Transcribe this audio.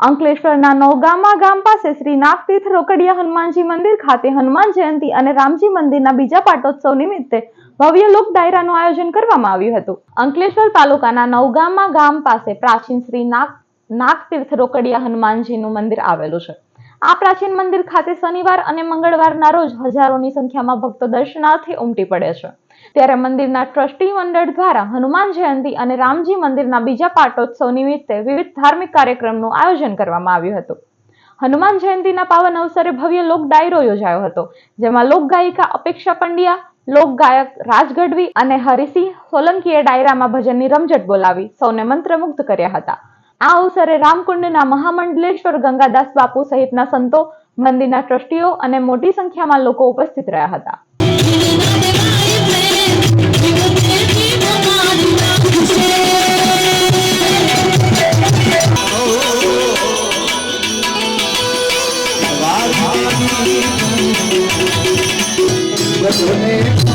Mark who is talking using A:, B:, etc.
A: અંકલેશ્વરના નવગામા ગામ પાસે શ્રી નાગતીર્થ રોકડિયા હનુમાનજી મંદિર ખાતે હનુમાન જયંતિ અને રામજી મંદિરના બીજા પાટોત્સવ નિમિત્તે ભવ્ય લોક ડાયરાનું આયોજન કરવામાં આવ્યું હતું। અંકલેશ્વર તાલુકાના નવગામા ગામ પાસે પ્રાચીન શ્રી નાગતીર્થ રોકડિયા હનુમાનજીનું મંદિર આવેલું છે। આ પ્રાચીન મંદિર ખાતે શનિવાર અને મંગળવારના રોજ હજારોની સંખ્યામાં ભક્તો દર્શનાર્થે ઉમટી પડે છે। ત્યારે મંદિરના ટ્રસ્ટી મંડળ દ્વારા હનુમાન જયંતિ અને રામજી મંદિરના બીજા પાટોત્સવ નિમિત્તે વિવિધ ધાર્મિક કાર્યક્રમનું આયોજન કરવામાં આવ્યું હતું। હનુમાન જયંતિના પાવન અવસરે ભવ્ય લોક ડાયરો યોજાયો હતો, જેમાં લોક ગાયિકા અપેક્ષા પંડ્યા, લોક ગાયક રાજ ગઢવી અને હરિસિંહ સોલંકીએ ડાયરામાં ભજનની રમઝટ બોલાવી સૌને મંત્રમુગ્ધ કર્યા હતા। આ અવસરે રામકુંડના મહામંડલેશ્વર ગંગાદાસ બાપુ સહિતના સંતો, મંદિરના ટ્રસ્ટીઓ અને મોટી સંખ્યામાં લોકો ઉપસ્થિત રહ્યા હતા।
B: But